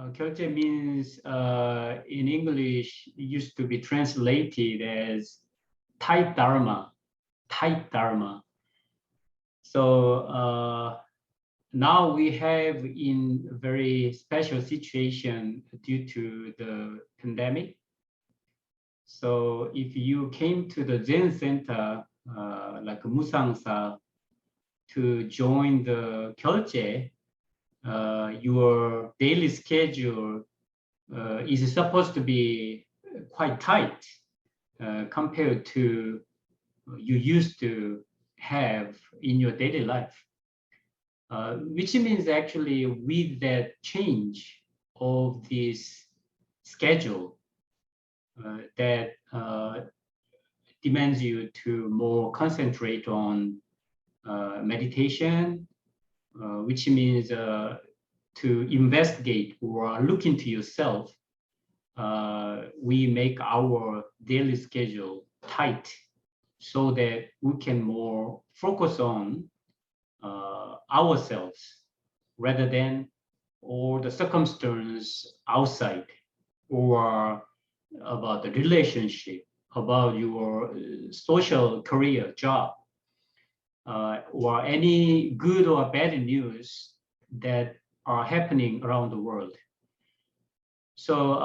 Kyolche means in English, it used to be translated as tight Dharma, tight Dharma. So now we have in a very special situation due to the pandemic. So if you came to the Zen Center, like Musangsa, to join the Kyolche, your daily schedule is supposed to be quite tight compared to you used to have in your daily life, which means actually with that change of this schedule that demands you to more concentrate on meditation, which means to investigate or look into yourself. We make our daily schedule tight so that we can more focus on ourselves rather than all the circumstance outside or about the relationship, about your social career, job, or any good or bad news that are happening around the world. So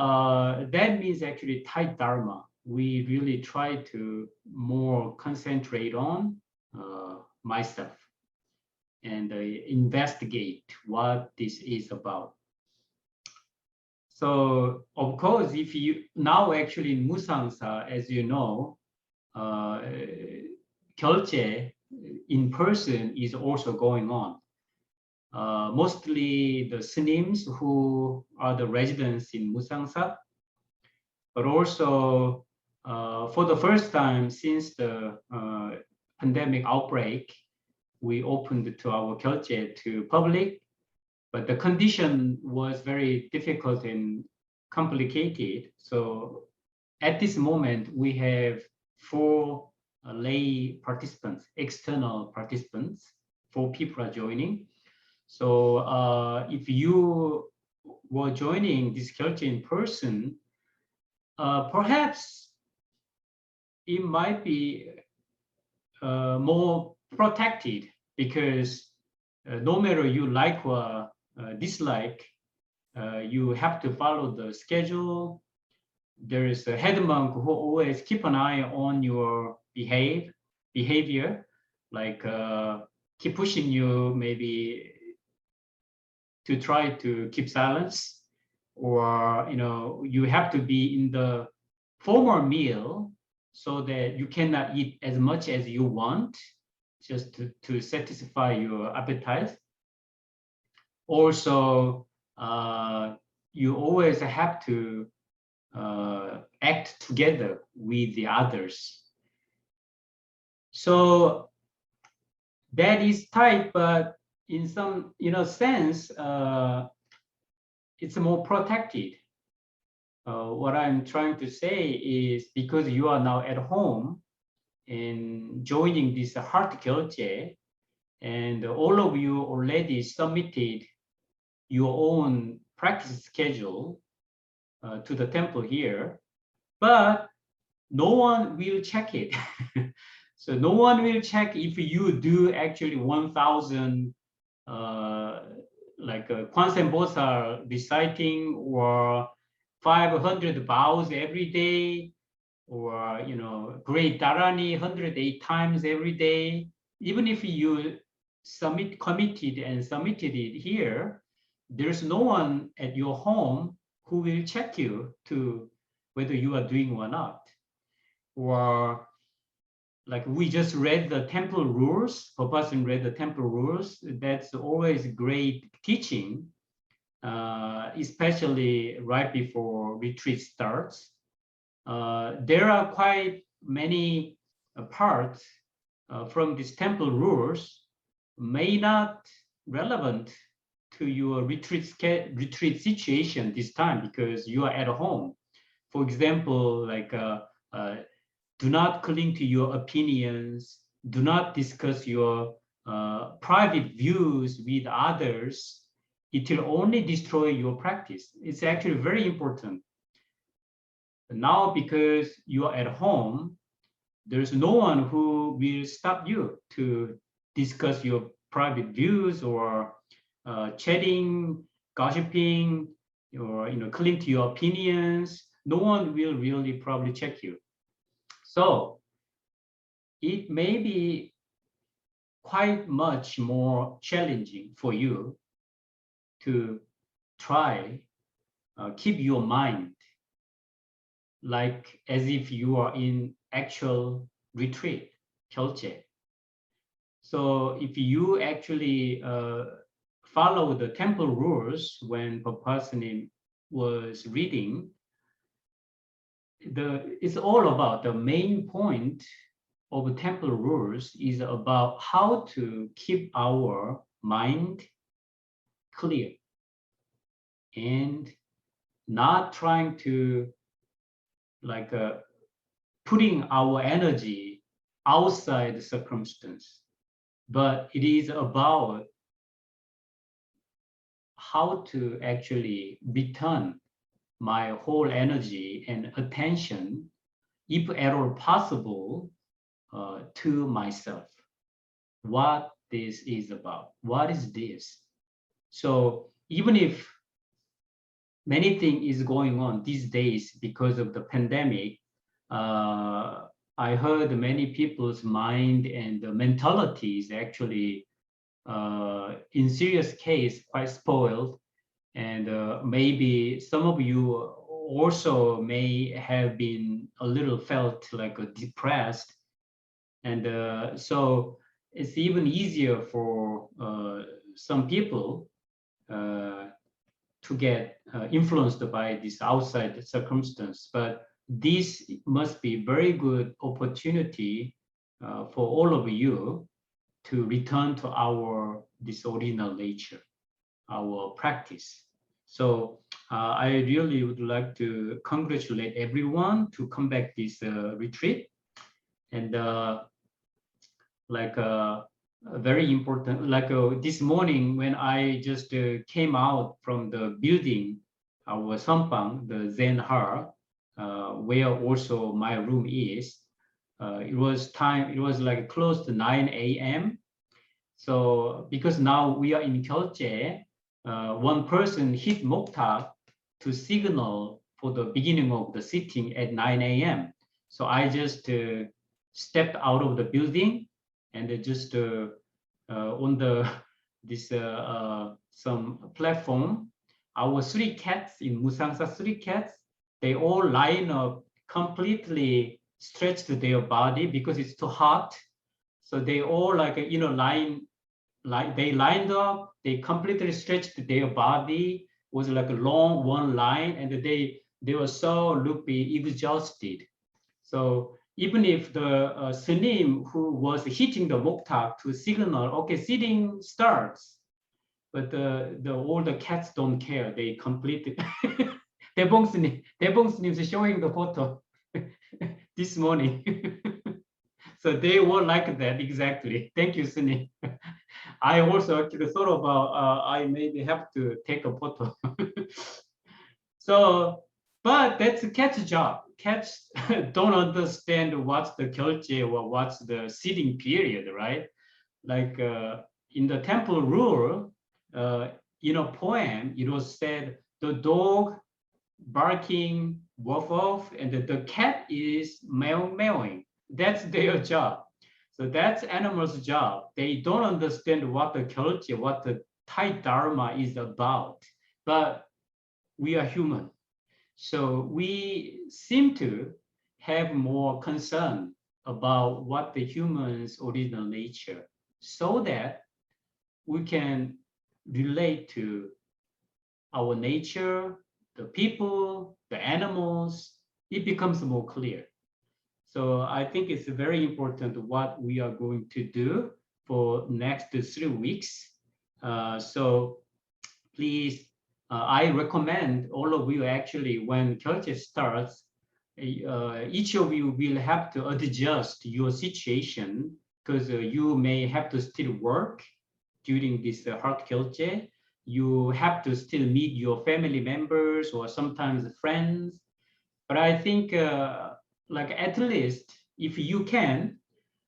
that means actually tight Dharma. We really try to more concentrate on myself and investigate what this is about. So of course, if you now actually in Musangsa, as you know, Kyolche in person is also going on. Mostly the snims who are the residents in Musangsa, but also for the first time since the pandemic outbreak, we opened to our Kyolche to public, but the condition was very difficult and complicated. So at this moment, we have 4 lay participants, external participants, 4 people are joining. So if you were joining this Kyolche in person, perhaps it might be more protected because no matter you like or dislike, you have to follow the schedule. There is a head monk who always keep an eye on your behavior, like keep pushing you maybe to try to keep silence, or you have to be in the formal meal so that you cannot eat as much as you want, just to satisfy your appetite. Also, you always have to act together with the others. So that is tight, but in some sense, it's more protected. What I'm trying to say is because you are now at home and joining this heart Kyolche, and all of you already submitted your own practice schedule to the temple here, but no one will check it. So no one will check if you do actually 1,000 like Kwansen Bosar reciting, or 500 vows every day, or great Dharani 108 times every day. Even if you committed and submitted it here, there's no one at your home who will check you to whether you are doing or not. Or like we just read the temple rules, Papasan read the temple rules. That's always great teaching, especially right before retreat starts. There are quite many parts from these temple rules may not relevant to your retreat situation this time because you are at home. For example, like do not cling to your opinions, do not discuss your private views with others it will only destroy your practice. It's actually very important. Now, because you are at home, there's no one who will stop you to discuss your private views or chatting, gossiping, or cling to your opinions. No one will really probably check you. So it may be quite much more challenging for you to try keep your mind like as if you are in actual retreat, Kyolche. So if you actually follow the temple rules when Vipassana was reading, it's all about the main point of the temple rules is about how to keep our mind clear and not trying to like putting our energy outside the circumstance, but it is about how to actually return my whole energy and attention, if at all possible, to myself. What this is about. What is this? So even if many things is going on these days because of the pandemic, I heard many people's mind and the mentality is actually in serious case quite spoiled, and maybe some of you also may have been a little felt like depressed, and so it's even easier for some people to get influenced by this outside circumstance. But this must be very good opportunity for all of you to return to this original nature, our practice. So I really would like to congratulate everyone to come back this retreat, and very important, like this morning when I just came out from the building, our sampang, the Zen Har, where also my room is, it was like close to 9 a.m. So because now we are in Kyolche, one person hit moktak to signal for the beginning of the sitting at 9 a.m. So I just stepped out of the building and just on this some platform, our 3 cats in Musangsa, 3 cats, they all line up, completely stretched their body because it's too hot. So they all they lined up, they completely stretched their body, was like a long one line, and they were so loopy, exhausted. So even if the Sunim who was hitting the moktak to signal, okay, sitting starts, but all the cats don't care. They completely. Debong Sunim is showing the photo this morning. So they were like that exactly. Thank you, Sunim. I also actually thought about I maybe have to take a photo. So, but that's a cat's job. Cats don't understand what's the Kyolche or what's the sitting period, right? Like in the temple rule, in a poem, it was said the dog barking, woof woof, and the cat is meowing. That's their job. So that's animal's job. They don't understand what the Kyolche, what the Thai Dharma is about. But we are human. So we seem to have more concern about what the human's original nature, so that we can relate to our nature, the people, the animals. It becomes more clear. So I think it's very important what we are going to do for next 3 weeks. So please, I recommend all of you actually, when Kyolche starts, each of you will have to adjust your situation, because you may have to still work during this hard Kyolche. you have to still meet your family members or sometimes friends. But I think like at least if you can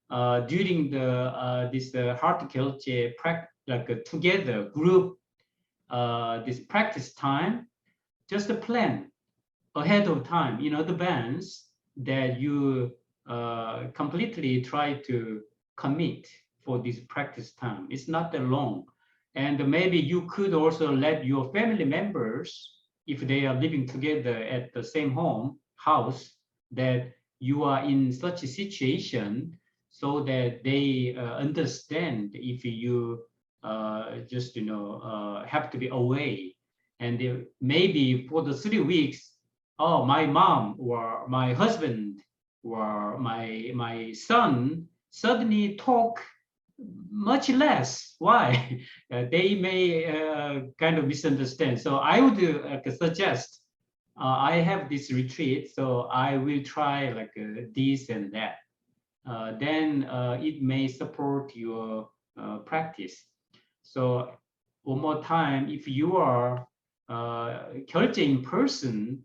during the this heart Kyolche like together group this practice time, just a plan ahead of time in advance that you completely try to commit for this practice time. It's not that long. And maybe you could also let your family members, if they are living together at the same house, that you are in such a situation so that they understand if you just, have to be away. And maybe for the 3 weeks, oh, my mom or my husband or my son suddenly talk much less. Why? They may kind of misunderstand. So I would suggest I have this retreat, so I will try like this and that. Then it may support your practice. So one more time, if you are Kyolche in person,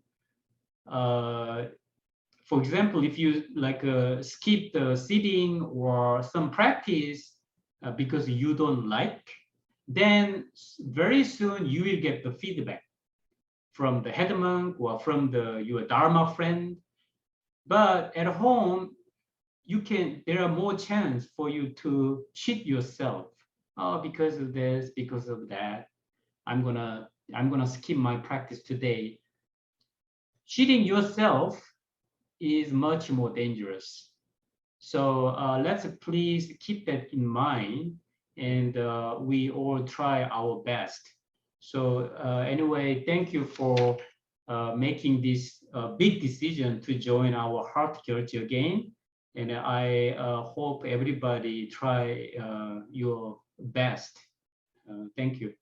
for example, if you like skip the sitting or some practice because you don't like, then very soon you will get the feedback from the head monk or from your Dharma friend. But at home, there are more chance for you to cheat yourself. Oh, because of this, because of that, I'm gonna skip my practice today. Cheating yourself is much more dangerous. So let's please keep that in mind, and we all try our best. So anyway, thank you for making this big decision to join our heart culture again. And I hope everybody try your best. Thank you.